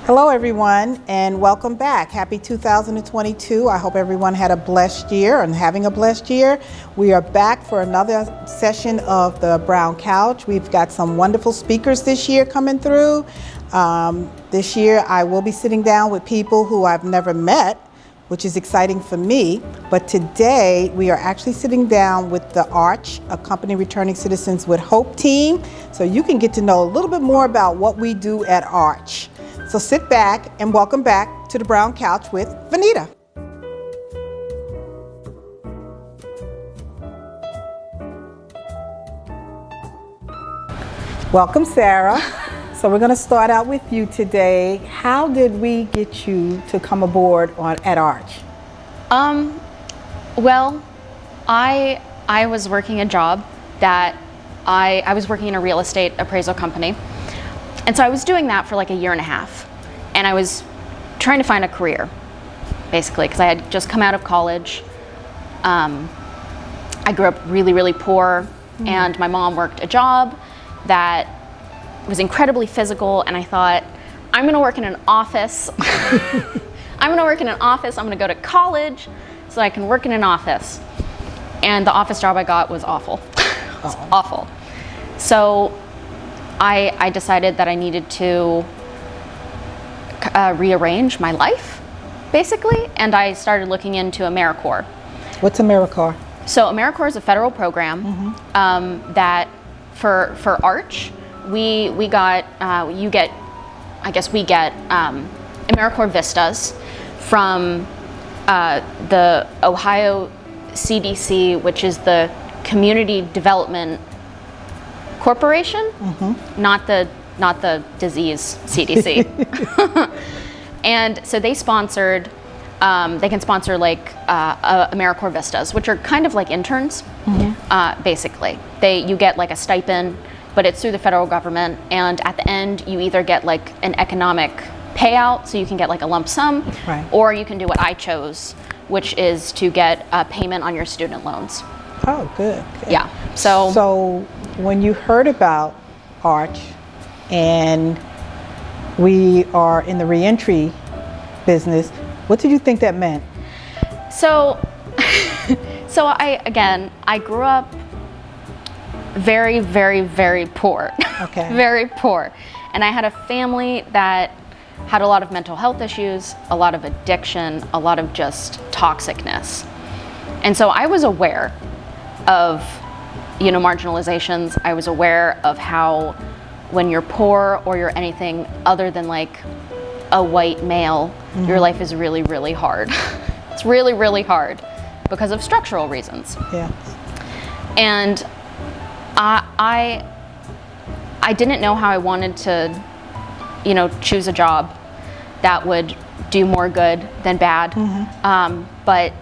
Hello everyone, and welcome back. Happy 2022. I hope everyone had a blessed year and having a blessed year. We are back for another session of the Brown Couch. We've got some wonderful speakers this year coming through. This year I will be sitting down with people who I've never met, which is exciting for me. But today we are actually sitting down with the ARCH, a Company Returning Citizens with Hope team, so you can get to know a little bit more about what we do at ARCH. So sit back and welcome back to the Brown Couch with Vanita. Welcome, Sarah. So we're going to start out with you today. How did we get you to come aboard at ARCH? Well, I was working a job that I was working in a real estate appraisal company. And so I was doing that for like a year and a half. And I was trying to find a career, basically, because I had just come out of college. I grew up really, really poor, and my mom worked a job that was incredibly physical, and I thought, I'm gonna work in an office. I'm gonna work in an office, I'm gonna go to college so I can work in an office. And the office job I got was awful. It was awful. So I decided that I needed to rearrange my life, basically, and I started looking into AmeriCorps. What's AmeriCorps? So AmeriCorps is a federal program that for ARCH, we got AmeriCorps Vistas from the Ohio CDC, which is the Community Development Corporation, not the disease CDC. And so they sponsored, they can sponsor like AmeriCorps Vistas, which are kind of like interns, basically. You get like a stipend, but it's through the federal government, and at the end you either get like an economic payout, so you can get like a lump sum, or you can do what I chose, which is to get a payment on your student loans. Oh, good. Yeah. So when you heard about ARCH, and we are in the reentry business, what did you think that meant? So I grew up very, very, very poor. Okay. Very poor. And I had a family that had a lot of mental health issues, a lot of addiction, a lot of just toxicness. And so I was aware of, marginalizations. I was aware of how when you're poor or you're anything other than like a white male, your life is really, really hard. It's really, really hard because of structural reasons. Yeah. And I didn't know how I wanted to, choose a job that would do more good than bad. But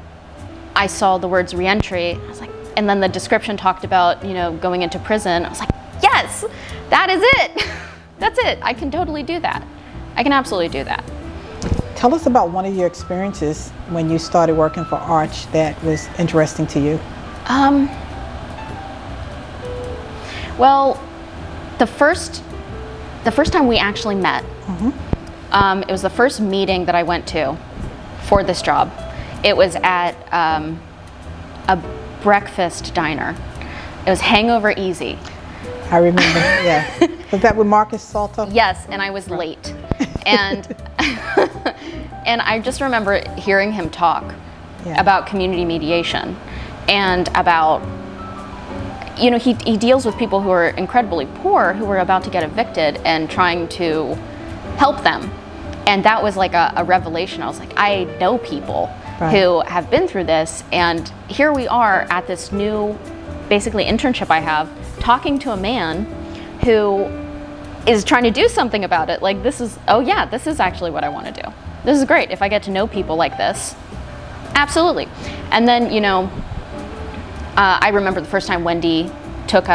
I saw the words reentry. I was like, and then the description talked about, going into prison. I was like, yes, that is it. That's it. I can totally do that. I can absolutely do that. Tell us about one of your experiences when you started working for ARCH that was interesting to you. Well, the first time we actually met, it was the first meeting that I went to for this job. It was at a breakfast diner. It was Hangover Easy. I remember, yeah. Was that with Marcus Salto? Yes, and I was late. And and I just remember hearing him talk about community mediation and about, he deals with people who are incredibly poor, who are about to get evicted, and trying to help them. And that was like a revelation. I was like, I know people who have been through this, and here we are at this new, basically, internship I have, talking to a man who is trying to do something about it. Like, this is actually what I want to do. This is great. If I get to know people like this, absolutely. And then, I remember the first time Wendy took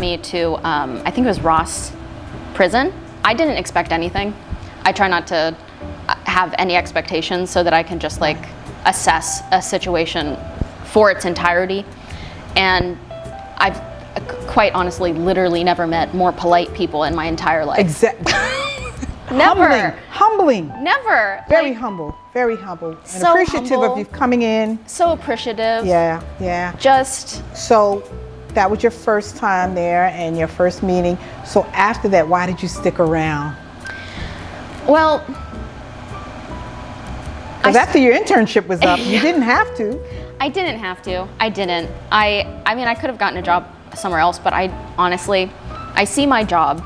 me to, I think it was Ross Prison. I didn't expect anything. I try not to have any expectations so that I can just like assess a situation for its entirety. And I've quite honestly literally never met more polite people in my entire life. Exactly. Never. Humbling. Never. Very humble. Very humble. And So appreciative humble. of you coming in. So appreciative. Yeah. Just, So that was your first time there and your first meeting. So after that, why did you stick around? well, Because after your internship was up, you didn't have to. I didn't have to. I didn't. I mean, I could have gotten a job somewhere else, but I honestly, I see my job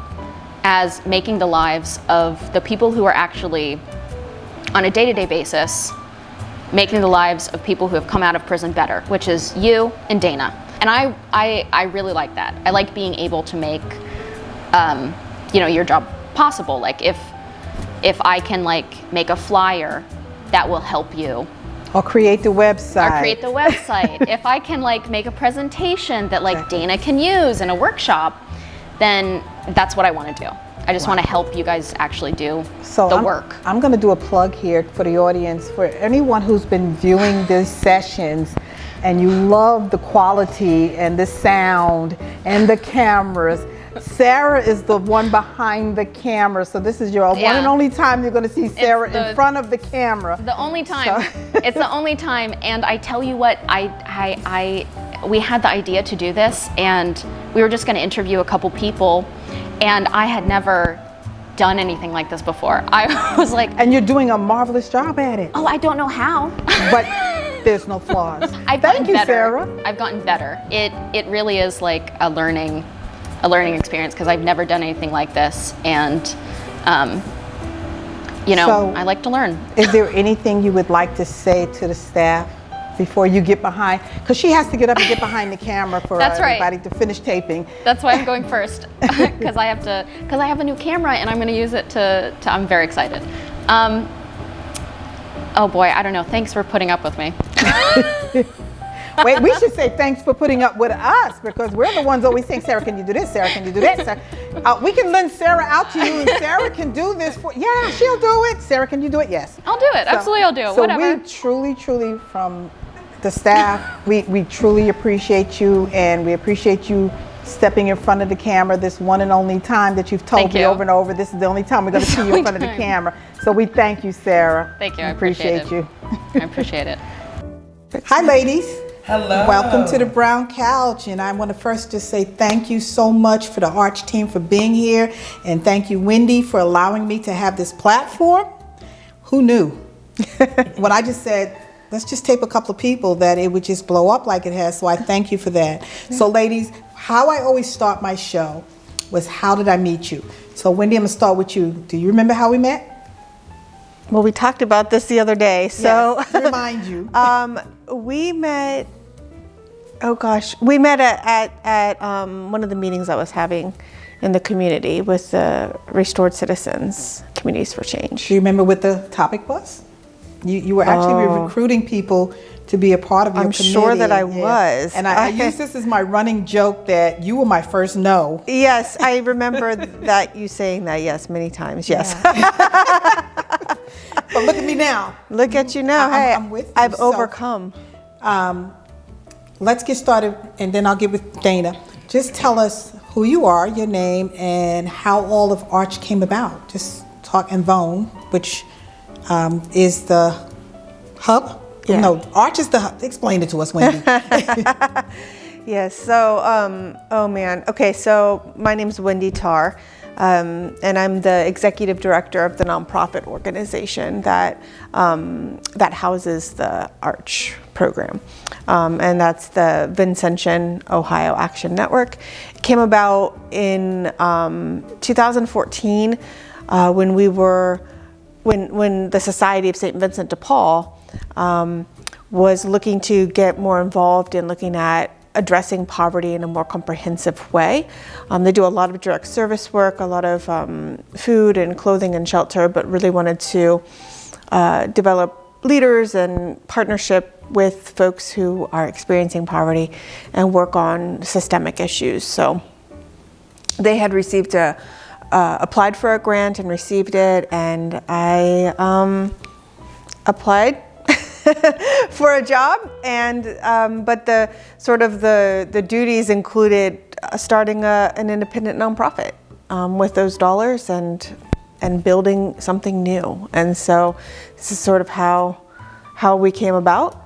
as making the lives of the people who are actually, on a day-to-day basis, making the lives of people who have come out of prison better, which is you and Dana. And I really like that. I like being able to make, your job possible. Like if I can like make a flyer that will help you. Or create the website. If I can like make a presentation that like Dana can use in a workshop, then that's what I want to do. I just want to help you guys actually do the work. I'm going to do a plug here for the audience. For anyone who's been viewing these sessions and you love the quality and the sound and the cameras, Sarah is the one behind the camera. So this is your one and only time you're going to see Sarah in front of the camera. The only time. So. It's the only time. And I tell you what, we had the idea to do this, and we were just going to interview a couple people, and I had never done anything like this before. I was like, and you're doing a marvelous job at it. Oh, I don't know how. But there's no flaws. Thank you, Sarah. I've gotten better. It really is like a learning experience, because I've never done anything like this, and so, I like to learn. Is there anything you would like to say to the staff before you get behind? Because she has to get up and get behind the camera for everybody to finish taping. That's why I'm going first, because I have a new camera and I'm going to use it to I'm very excited. Oh boy, I don't know. Thanks for putting up with me. Wait, we should say thanks for putting up with us, because we're the ones always saying, Sarah, can you do this? Sarah, can you do that? Sarah, we can lend Sarah out to you, and Sarah can do this for. Yeah, she'll do it. Sarah, can you do it? Yes. I'll do it. Absolutely, I'll do it. So whatever. we truly, from the staff, we truly appreciate you, and we appreciate you stepping in front of the camera this one and only time that you've told me over and over. This is the only time we're going to see you in front of the camera. So we thank you, Sarah. Thank you. I appreciate you. I appreciate it. Hi, ladies. Hello. Welcome to the Brown Couch, and I want to first just say thank you so much for the Arch team for being here, and thank you, Wendy, for allowing me to have this platform. Who knew? When I just said, let's just tape a couple of people, that it would just blow up like it has, so I thank you for that. So ladies, how I always start my show was, how did I meet you? So Wendy, I'm going to start with you. Do you remember how we met? Well, we talked about this the other day, so yes, remind you. We met. Oh gosh, we met at one of the meetings I was having in the community with the Restored Citizens Communities for Change. Do you remember what the topic was? You were actually recruiting people to be a part of your committee. I'm sure that I was. And I use this as my running joke that you were my first no. Yes, I remember that you saying that, yes, many times, yes. Yeah. But look at me now. Look at you now. I'm with you. I've overcome. Let's get started, and then I'll get with Dana. Just tell us who you are, your name, and how all of Arch came about. Just talk, and Vone, which is the hub. Yeah. No, Arch is the hub. Explain it to us, Wendy. Yes, so, oh man. Okay, so my name's Wendy Tarr, and I'm the executive director of the nonprofit organization that houses the Arch program. And that's the Vincentian Ohio Action Network. It came about in 2014 when the Society of St. Vincent de Paul was looking to get more involved in looking at addressing poverty in a more comprehensive way. They do a lot of direct service work, a lot of food and clothing and shelter, but really wanted to develop leaders and partnership with folks who are experiencing poverty and work on systemic issues. So they had received applied for a grant and received it, and I applied for a job, and but the duties included starting an independent nonprofit with those dollars and and building something new. And so this is sort of how we came about.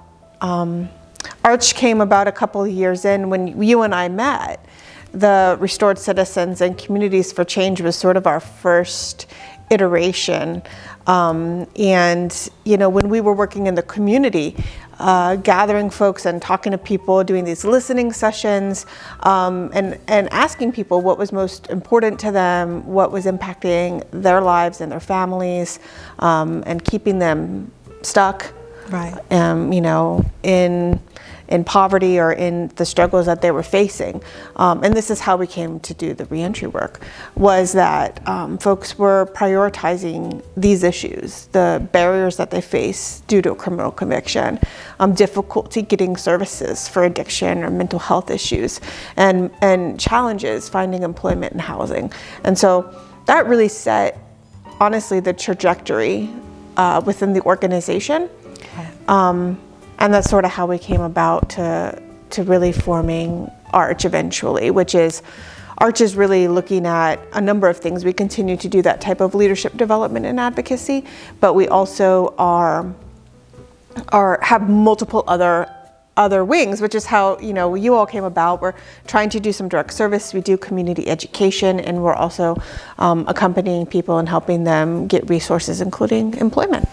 Arch came about a couple of years in when you and I met. The Restored Citizens and Communities for Change was sort of our first iteration. And, you know, when we were working in the community, gathering folks and talking to people, doing these listening sessions, and asking people what was most important to them, what was impacting their lives and their families, and keeping them stuck, Right. You know, in poverty or in the struggles that they were facing. And this is how we came to do the reentry work, was that folks were prioritizing these issues, the barriers that they face due to a criminal conviction, difficulty getting services for addiction or mental health issues, and challenges finding employment and housing. And so that really set, honestly, the trajectory within the organization. And that's sort of how we came about to really forming Arch eventually, which is, Arch is really looking at a number of things. We continue to do that type of leadership development and advocacy, but we also have multiple other wings, which is how, you know, you all came about. We're trying to do some direct service. We do community education, and we're also accompanying people and helping them get resources, including employment.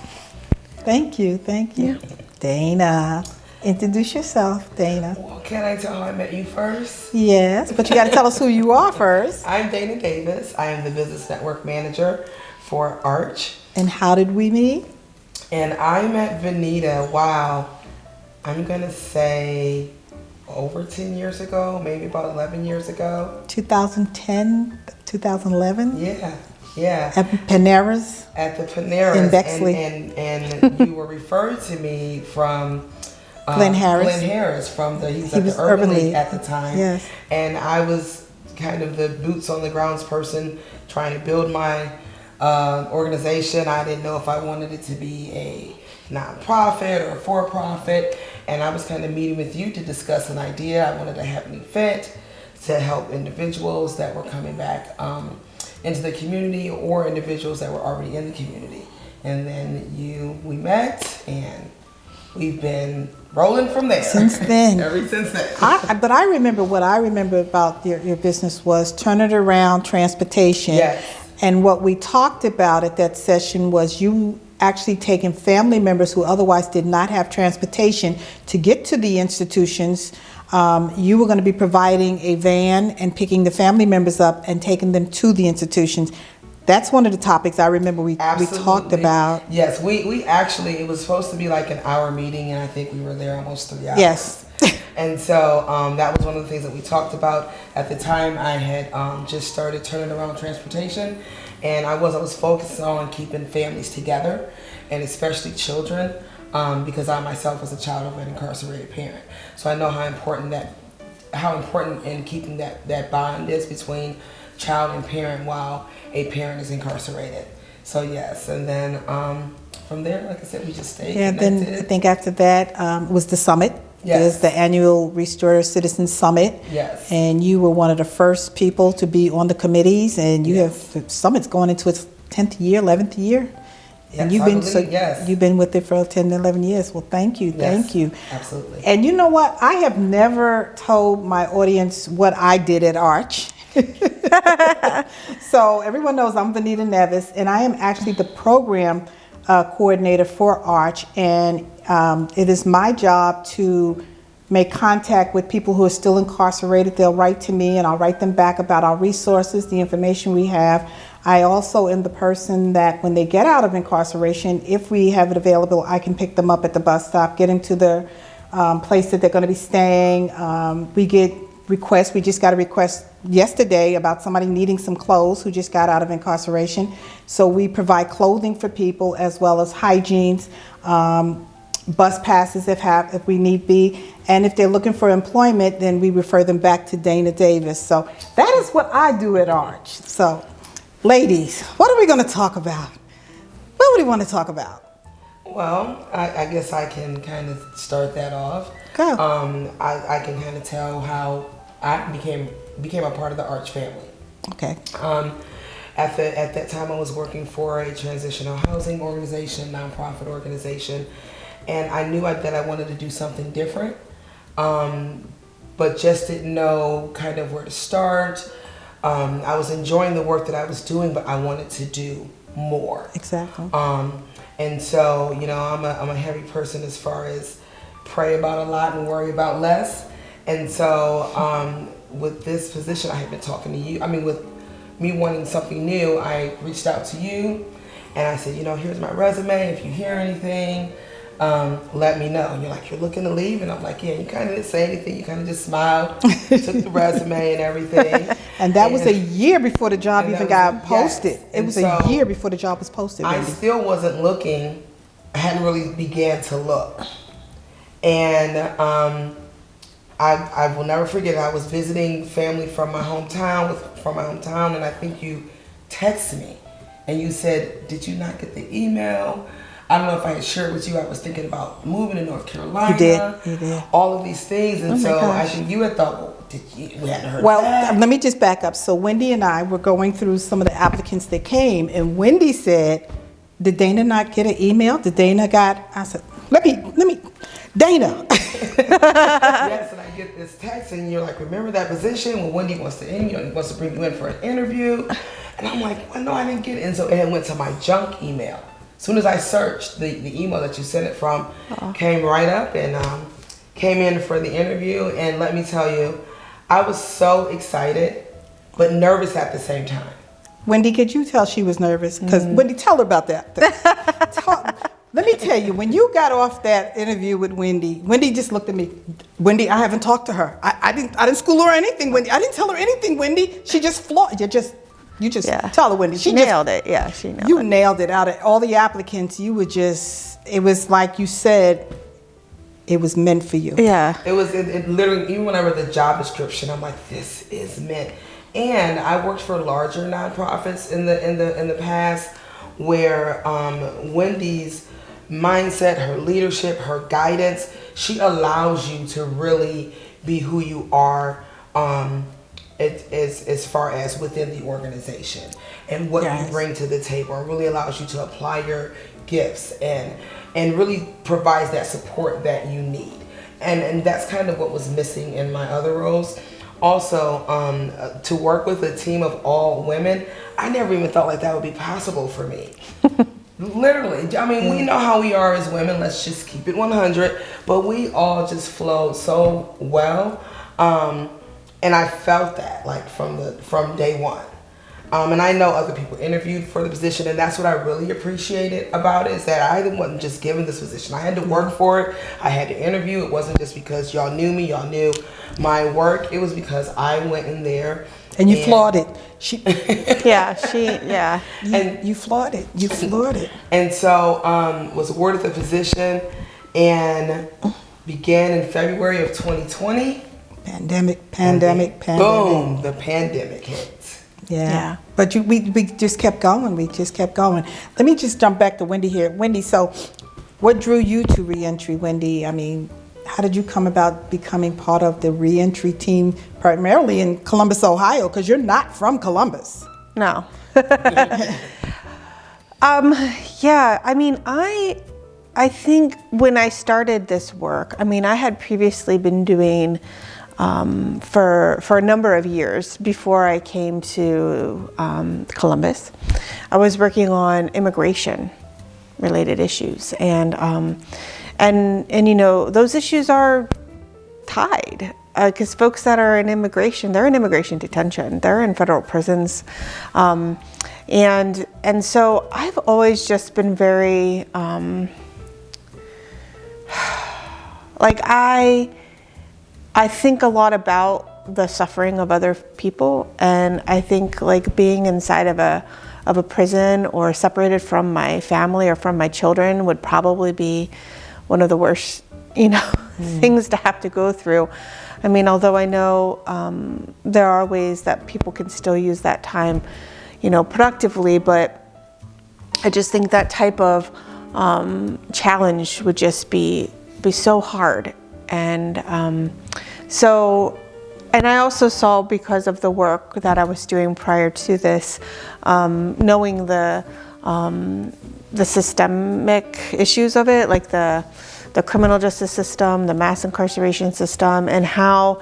Thank you. Yeah. Dana, introduce yourself, Dana. Well, can I tell how I met you first? Yes, but you got to tell us who you are first. I'm Vanita Nevis. I am the Business Network Manager for Arch. And how did we meet? And I met Vanita, wow, I'm going to say over 10 years ago, maybe about 11 years ago. 2010, 2011? Yeah. At Panera's? At the Panera's. In Bexley. And you were referred to me from Glenn Harris. He was at the Urban League at the time. Yes. And I was kind of the boots on the grounds person trying to build my organization. I didn't know if I wanted it to be a nonprofit or a for-profit. And I was kind of meeting with you to discuss an idea. I wanted to have an event to help individuals that were coming back into the community or individuals that were already in the community. And then we met, and we've been rolling from there. Since then. Ever since then. But I remember what I remember about your business was Turn It Around Transportation. Yes. And what we talked about at that session was you actually taking family members who otherwise did not have transportation to get to the institutions. You were going to be providing a van and picking the family members up and taking them to the institutions. That's one of the topics I remember we talked about. Yes, we actually, it was supposed to be like an hour meeting, and I think we were there almost 3 hours. Yes. And so that was one of the things that we talked about. At the time, I had just started Turning Around Transportation, and I was focused on keeping families together, and especially children, because I myself was a child of an incarcerated parent. So I know how important in keeping that bond is between child and parent while a parent is incarcerated. So yes, and then from there, like I said, we just stayed connected. Then I think after that was the summit. Yes. There's the annual Restored Citizens Summit. Yes. And you were one of the first people to be on the committees, and you have the summit's going into its 10th year, 11th year. Yes, and you've been with it for 10 to 11 years. Well, thank you. Absolutely. And you know what? I have never told my audience what I did at Arch. So everyone knows I'm Vanita Nevis, and I am actually the program coordinator for Arch, and it is my job to make contact with people who are still incarcerated. They'll write to me, and I'll write them back about our resources, the information we have. I also am the person that when they get out of incarceration, if we have it available, I can pick them up at the bus stop, get them to the place that they're going to be staying. We get requests. We just got a request yesterday about somebody needing some clothes who just got out of incarceration. So we provide clothing for people as well as hygienes, bus passes if we need be. And if they're looking for employment, then we refer them back to Dana Davis. So that is what I do at Arch. So ladies, what are we going to talk about? What would we want to talk about? Well, I guess I can kind of start that off. Go. I can kind of tell how I became a part of the Arch family. Okay. At that time, I was working for a transitional housing organization, nonprofit organization, and I knew that I wanted to do something different, but just didn't know kind of where to start. I was enjoying the work that I was doing, but I wanted to do more. Exactly. And so, you know, I'm a heavy person as far as pray about a lot and worry about less. And so, with this position, I had been talking to you. I mean, with me wanting something new, I reached out to you and I said, you know, here's my resume. If you hear anything, let me know. And you're like, you're looking to leave? And I'm like, yeah. You kind of didn't say anything. You kind of just smiled, took the resume and everything. And that was a year before the job even got posted. Yes. It was a year before the job was posted. I Wendy. still wasn't looking. I hadn't really began to look. And I will never forget, I was visiting family from my hometown, and I think you texted me and you said, did you not get the email? I don't know if I had shared with you, I was thinking about moving to North Carolina. You did. All of these things. And so gosh. I think you had thought, well, we hadn't heard Well, back. let me just back up. So Wendy and I were going through some of the applicants that came, and Wendy said, did Dana not get an email? I said, let me, Dana. Yes, and I get this text, and you're like, remember that position when Wendy wants to bring you in for an interview? And I'm like, well, no, I didn't get it. And so it went to my junk email. As soon as I searched, the email that you sent it from came right up and came in for the interview. And let me tell you, I was so excited, but nervous at the same time. Wendy, could you tell she was nervous? Because Wendy, tell her about that. Let me tell you, when you got off that interview with Wendy, Wendy just looked at me. Wendy, I haven't talked to her. I didn't school her or anything, Wendy. I didn't tell her anything, Wendy. She just flawed. You just tell her, Wendy. She nailed it. Yeah, she nailed it. You nailed it. Out of all the applicants, it was like you said, it was meant for you. Yeah. It was it literally, even when I read the job description, I'm like, this is meant. And I worked for larger nonprofits in the past where Wendy's mindset, her leadership, her guidance, she allows you to really be who you are as far as within the organization and what you bring to the table, and really allows you to apply your gifts and really provides that support that you need. And that's kind of what was missing in my other roles. Also, to work with a team of all women, I never even thought like that would be possible for me. Literally. I mean, we know how we are as women. Let's just keep it 100. But we all just flowed so well. And I felt that like from day one. And I know other people interviewed for the position, and that's what I really appreciated about it, is that I wasn't just given this position. I had to work for it. I had to interview. It wasn't just because y'all knew me, y'all knew my work. It was because I went in there. And you flawed it. And you flawed it. You flawed it. And so was awarded the position and began in February of 2020. Pandemic. Boom, the pandemic hit. Yeah. But we just kept going. We just kept going. Let me just jump back to Wendy here. Wendy, so what drew you to reentry, Wendy? I mean, how did you come about becoming part of the reentry team, primarily in Columbus, Ohio? Because you're not from Columbus. No. Yeah, I mean, I think when I started this work, I mean, I had previously been doing for a number of years before I came to Columbus. I was working on immigration related issues, and you know, those issues are tied because folks that are in immigration, they're in immigration detention, they're in federal prisons, and so I've always just been very like I think a lot about the suffering of other people, and I think like being inside of a prison or separated from my family or from my children would probably be one of the worst, you know, things to have to go through. I mean, although I know there are ways that people can still use that time, you know, productively, but I just think that type of challenge would just be so hard. And And I also saw, because of the work that I was doing prior to this, knowing the systemic issues of it, like the criminal justice system, the mass incarceration system, and how,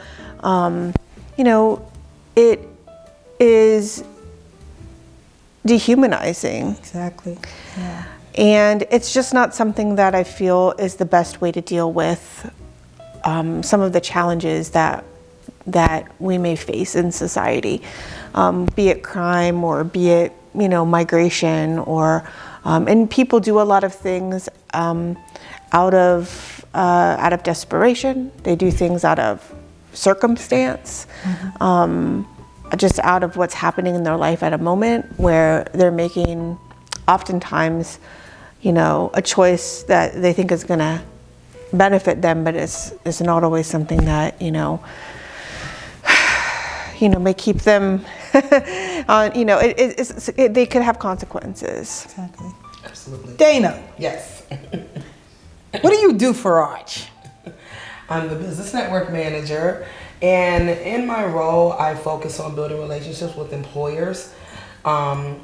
it is dehumanizing. Exactly. Yeah. And it's just not something that I feel is the best way to deal with some of the challenges that we may face in society, be it crime or be it, migration, or and people do a lot of things out of desperation. They do things out of circumstance, just out of what's happening in their life at a moment, where they're making oftentimes, a choice that they think is going to benefit them, but it's not always something that may keep them on. They could have consequences. Exactly. Absolutely. Dana. Yes. What do you do for Arch? I'm the business network manager, and in my role, I focus on building relationships with employers and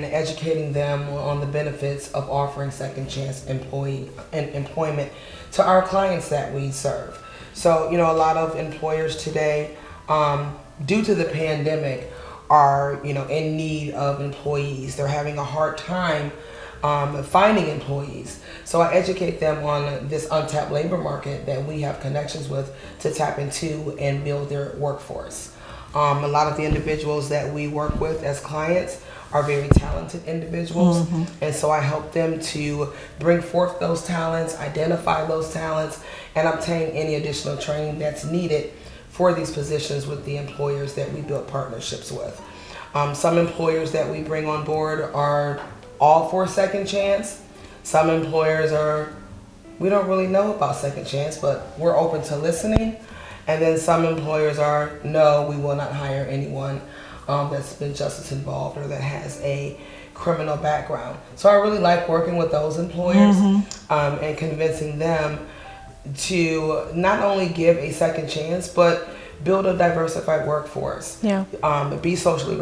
educating them on the benefits of offering second chance employment to our clients that we serve. So, a lot of employers today, due to the pandemic, are in need of employees. They're having a hard time finding employees. So I educate them on this untapped labor market that we have connections with to tap into and build their workforce. A lot of the individuals that we work with as clients are very talented individuals, and so I help them to bring forth those talents, identify those talents, and obtain any additional training that's needed for these positions with the employers that we build partnerships with. Some employers that we bring on board are all for second chance. Some employers we don't really know about second chance, but we're open to listening. And then some employers are, no, we will not hire anyone that's been justice involved or that has a criminal background. So I really like working with those employers and convincing them to not only give a second chance, but build a diversified workforce. Yeah. Be socially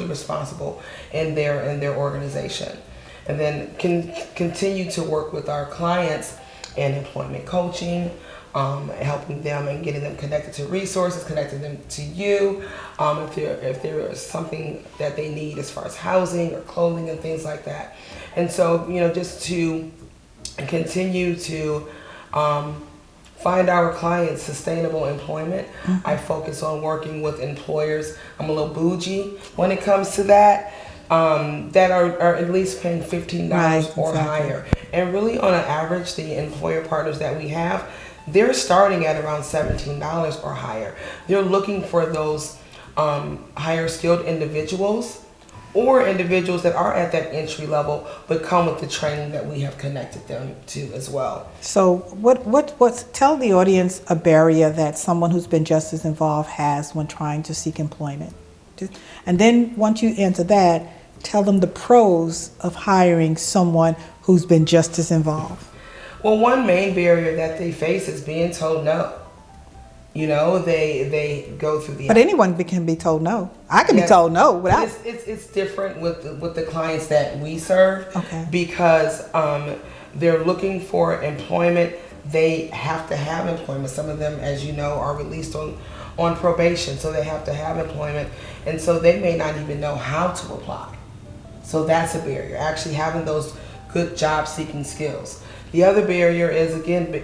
responsible in their organization, and then can continue to work with our clients in employment coaching, helping them and getting them connected to resources, connecting them to you. If there is something that they need as far as housing or clothing and things like that, and so just to continue to find our clients sustainable employment. I focus on working with employers. I'm a little bougie when it comes to that. That are at least paying $15 or higher. And really on an average, the employer partners that we have, they're starting at around $17 or higher. They're looking for those higher skilled individuals or individuals that are at that entry level but come with the training that we have connected them to as well. So what's tell the audience a barrier that someone who's been justice involved has when trying to seek employment? And then once you answer that, tell them the pros of hiring someone who's been justice involved. Well, one main barrier that they face is being told no. They go through the. But anyone can be told no. I can be told no without. It's different with the clients that we serve. Okay. Because they're looking for employment. They have to have employment. Some of them, as you know, are released on probation, so they have to have employment, and so they may not even know how to apply. So that's a barrier. Actually having those good job seeking skills. The other barrier is again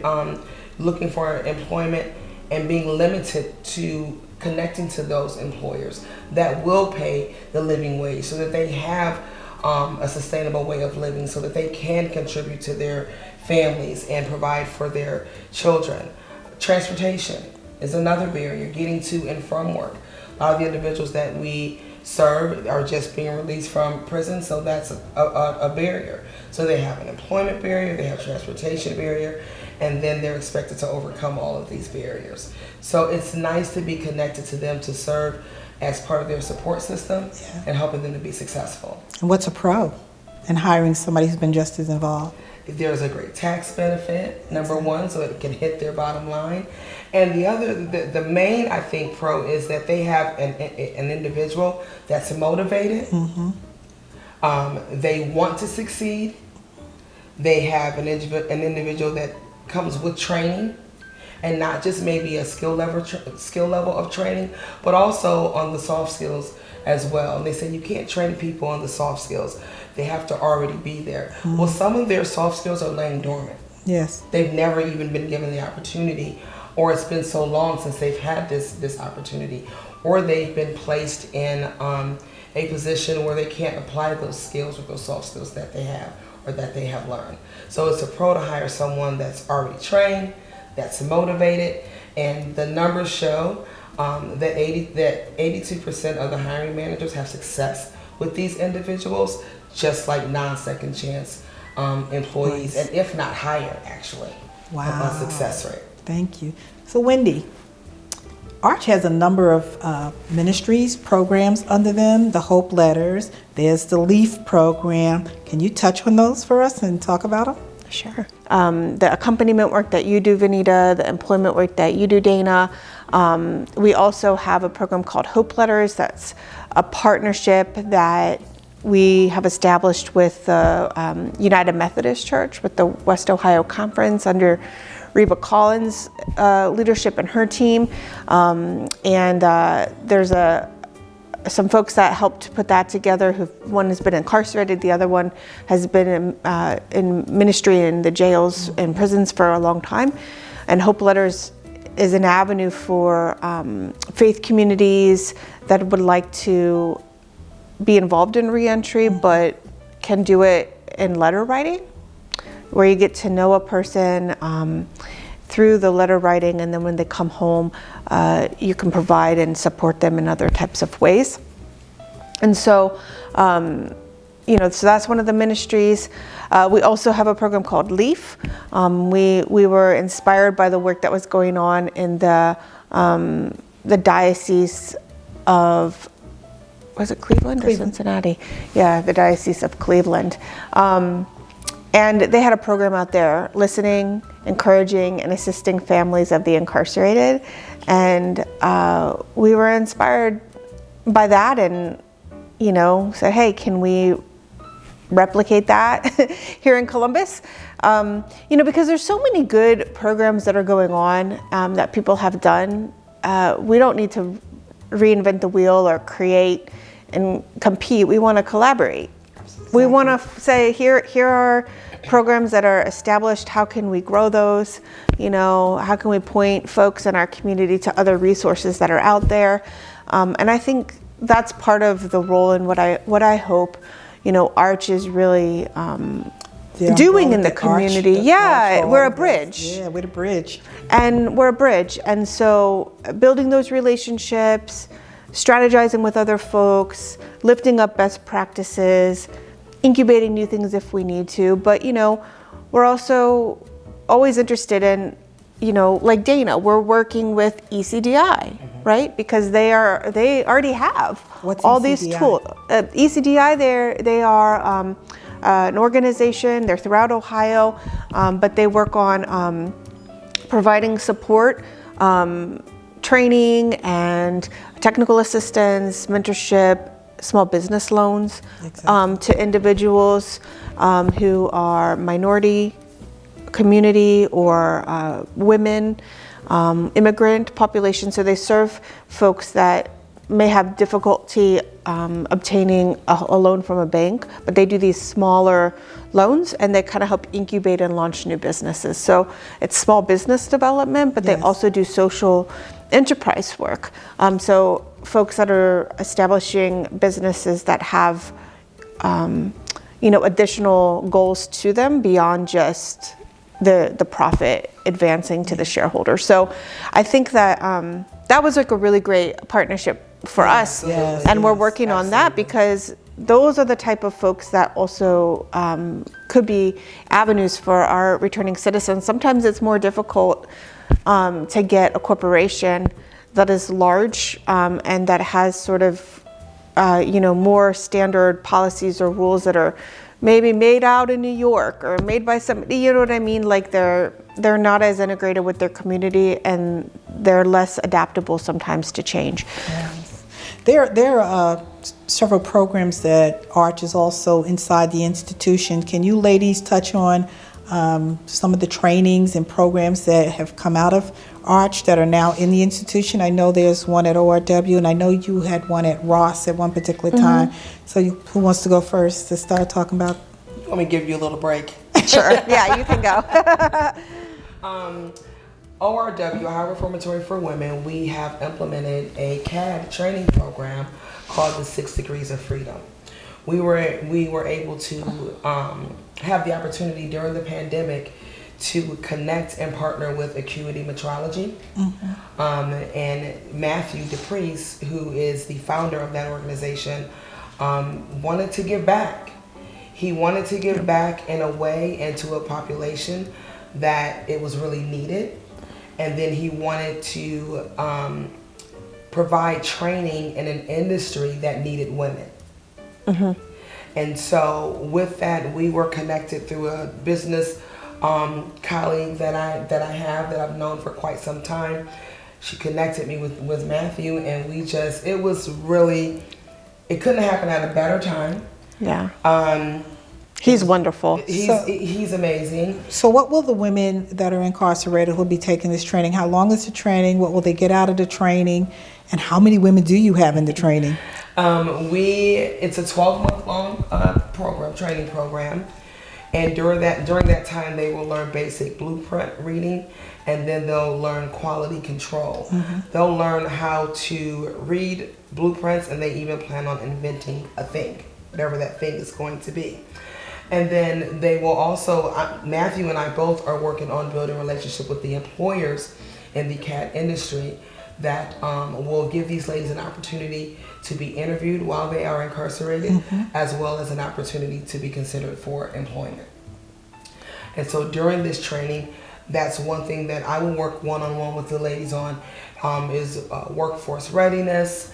looking for employment and being limited to connecting to those employers that will pay the living wage so that they have a sustainable way of living so that they can contribute to their families and provide for their children. Transportation is another barrier, getting to and from work. A lot of the individuals that we serve are just being released from prison, so that's a barrier. So they have an employment barrier, they have a transportation barrier, and then they're expected to overcome all of these barriers. So it's nice to be connected to them to serve as part of their support system and helping them to be successful. And what's a pro in hiring somebody who's been justice involved? There's a great tax benefit, number one, so it can hit their bottom line. And the other, the main, I think, pro is that they have an individual that's motivated. They want to succeed. They have an individual that comes with training, and not just maybe a skill level of training, but also on the soft skills as well. And they say you can't train people on the soft skills. They have to already be there. Well, some of their soft skills are laying dormant. Yes. They've never even been given the opportunity, or it's been so long since they've had this opportunity, or they've been placed in a position where they can't apply those skills or those soft skills that they have or that they have learned. So it's a pro to hire someone that's already trained, that's motivated, and the numbers show that 82% of the hiring managers have success with these individuals, just like non-second chance employees, and if not higher, actually. Wow. A success rate. Thank you. So Wendy, Arch has a number of ministries, programs under them, the Hope Letters, there's the LEAF program. Can you touch on those for us and talk about them? Sure. The accompaniment work that you do, Vanita, the employment work that you do, Dana. We also have a program called Hope Letters. That's a partnership that we have established with the United Methodist Church, with the West Ohio Conference under Reba Collins' leadership and her team. There's some folks that helped put that together. One has been incarcerated, the other one has been in ministry in the jails and prisons for a long time. And Hope Letters is an avenue for faith communities that would like to be involved in reentry, but can do it in letter writing, where you get to know a person through the letter writing, and then when they come home, you can provide and support them in other types of ways. And so, so that's one of the ministries. We also have a program called LEAF. We were inspired by the work that was going on in the Diocese of, was it Cleveland or Cincinnati? Yeah, the Diocese of Cleveland. And they had a program out there listening, encouraging, and assisting families of the incarcerated. And we were inspired by that and, said, hey, can we replicate that here in Columbus? Because there's so many good programs that are going on that people have done. We don't need to reinvent the wheel or create and compete. We want to collaborate. Exactly. We want to say, here are programs that are established. How can we grow those? How can we point folks in our community to other resources that are out there? And I think that's part of the role in what I hope, Arch is really doing in the community. We're a bridge. Yeah, we're a bridge. And we're a bridge. And so building those relationships, strategizing with other folks, lifting up best practices, incubating new things if we need to. But, we're also always interested in, like Dana, we're working with ECDI, right? Because they already have all these tools. ECDI, they are an organization, they're throughout Ohio, but they work on providing support, training and technical assistance, mentorship, small business loans to individuals who are minority community or women, immigrant population. So they serve folks that may have difficulty obtaining a loan from a bank, but they do these smaller loans and they kind of help incubate and launch new businesses. So it's small business development, but they also do social enterprise work. So folks that are establishing businesses that have, additional goals to them beyond just the profit advancing to the shareholder. So I think that that was like a really great partnership for us. And we're working on that because those are the type of folks that also could be avenues for our returning citizens. Sometimes it's more difficult to get a corporation that is large and that has sort of more standard policies or rules that are maybe made out in New York or made by somebody, you know what I mean? Like they're not as integrated with their community, and they're less adaptable sometimes to change. Yes. There are several programs that Arch is also inside the institution. Can you ladies touch on some of the trainings and programs that have come out of Arch that are now in the institution? I know there's one at ORW, and I know you had one at Ross at one particular time. So who wants to go first to start talking about? Let me give you a little break. Sure. Yeah, you can go. ORW, Ohio Reformatory for Women, we have implemented a CAD training program called the 6 Degrees of Freedom. We were able to have the opportunity during the pandemic to connect and partner with Acuity Metrology. And Matthew DePriest, who is the founder of that organization, wanted to give back. He wanted to give back in a way and to a population that it was really needed. And then he wanted to provide training in an industry that needed women. And so with that, we were connected through a business colleague that I've known for quite some time. She connected me with Matthew, and it was really, it couldn't happen at a better time. Yeah. He's wonderful. He's amazing. So what will the women that are incarcerated who will be taking this training, how long is the training, what will they get out of the training, and how many women do you have in the training? It's a 12-month long training program, and during that time they will learn basic blueprint reading, and then they'll learn quality control. They'll learn how to read blueprints, and they even plan on inventing a thing, whatever that thing is going to be. And then they will also, Matthew and I both are working on building a relationship with the employers in the CAD industry that will give these ladies an opportunity to be interviewed while they are incarcerated, as well as an opportunity to be considered for employment. And so during this training, that's one thing that I will work one-on-one with the ladies on, is workforce readiness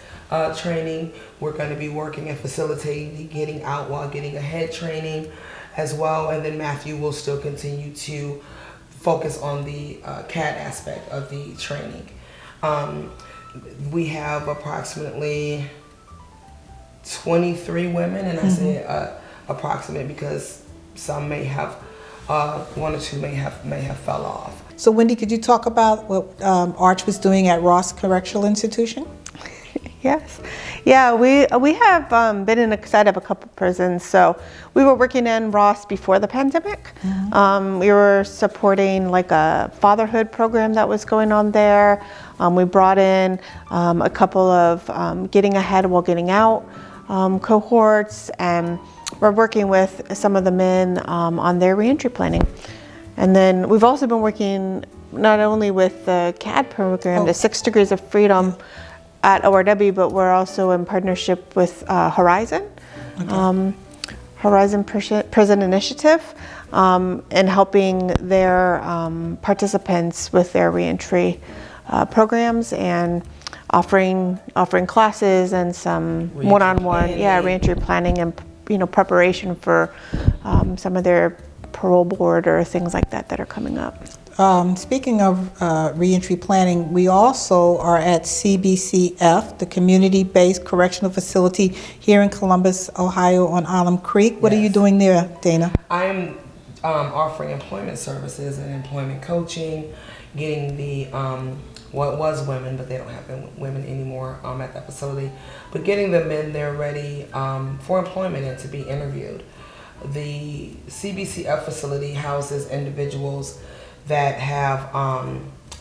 training. We're going to be working and facilitating the getting out while getting ahead training as well. And then Matthew will still continue to focus on the CAD aspect of the training. We have approximately 23 women, and I say approximate because some may have, one or two may have fell off. So Wendy, could you talk about what Arch was doing at Ross Correctional Institution? Yes. Yeah, we have been inside of a couple prisons. So we were working in Ross before the pandemic. We were supporting like a fatherhood program that was going on there. We brought in a couple of getting ahead while getting out cohorts, and we're working with some of the men on their reentry planning. And then we've also been working not only with the CAD program, the 6 Degrees of Freedom at ORW, but we're also in partnership with Horizon, Horizon Prison Initiative, and helping their participants with their reentry programs and offering classes and some one-on-one reentry planning and preparation for some of their parole board or things like that are coming up. Speaking of reentry planning, we also are at CBCF, the Community-Based Correctional Facility here in Columbus, Ohio on Alum Creek. What are you doing there, Dana? I am offering employment services and employment coaching, getting the, well, it was women, but they don't have women anymore at that facility, but getting the men there ready for employment and to be interviewed. The CBCF facility houses individuals that have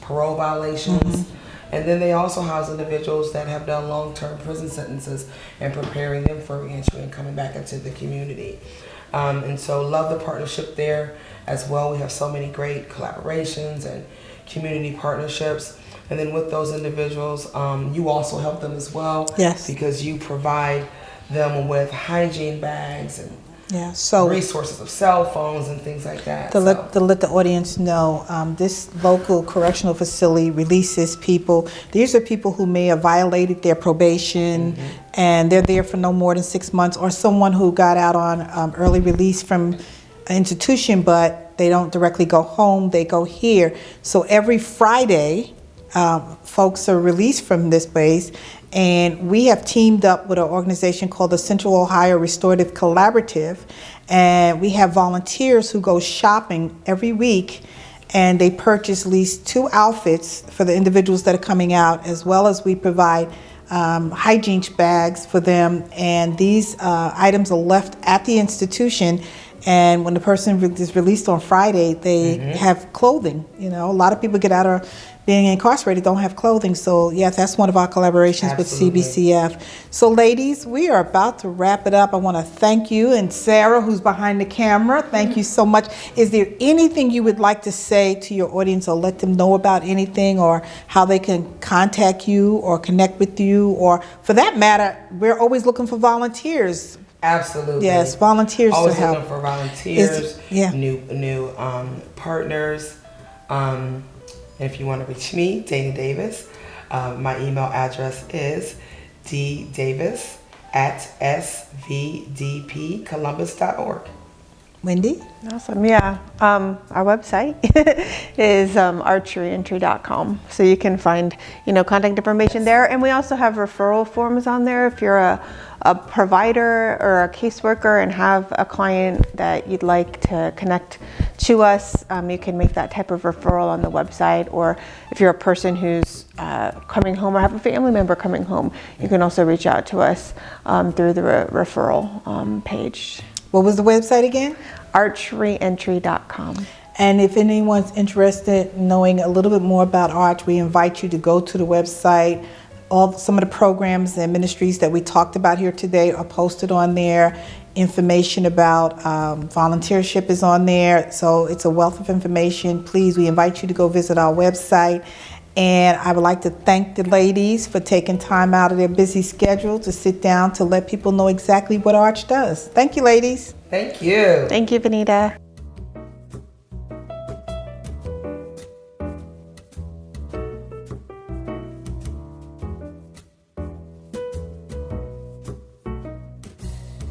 parole violations, and then they also house individuals that have done long-term prison sentences and preparing them for reentry and coming back into the community. And so love the partnership there as well. We have so many great collaborations and community partnerships. And then with those individuals, you also help them as well. Yes. Because you provide them with hygiene bags and Yeah, so resources of cell phones and things like that. to let the audience know, this local correctional facility releases people. These are people who may have violated their probation, and they're there for no more than 6 months, or someone who got out on early release from an institution, but they don't directly go home, they go here. So every Friday, folks are released from this place, and we have teamed up with an organization called the Central Ohio Restorative Collaborative, and we have volunteers who go shopping every week, and they purchase at least 2 outfits for the individuals that are coming out, as well as we provide hygiene bags for them, and these items are left at the institution. And when the person is released on Friday, they have clothing. You know, a lot of people get out of being incarcerated don't have clothing. So, yes, that's one of our collaborations with CBCF. So, ladies, we are about to wrap it up. I want to thank you, and Sarah, who's behind the camera. Thank you so much. Is there anything you would like to say to your audience, or let them know about anything, or how they can contact you or connect with you? Or, for that matter, we're always looking for volunteers. Absolutely. Yes, volunteers always to help. Looking for volunteers, yeah. new partners. If you want to reach me, Dana Davis, my email address is ddavis@svdpcolumbus.org. Wendy? Awesome. Yeah. Our website is archeryentry.com. So you can find, contact information there. And we also have referral forms on there. If you're a provider or a caseworker and have a client that you'd like to connect to us, you can make that type of referral on the website. Or if you're a person who's coming home or have a family member coming home, you can also reach out to us through the referral page. What was the website again? archeryentry.com. And if anyone's interested in knowing a little bit more about Arch, we invite you to go to the website. Some of the programs and ministries that we talked about here today are posted on there. Information about volunteership is on there. So it's a wealth of information. Please, we invite you to go visit our website. And I would like to thank the ladies for taking time out of their busy schedule to sit down to let people know exactly what Arch does. Thank you, ladies. Thank you. Thank you, Vanita.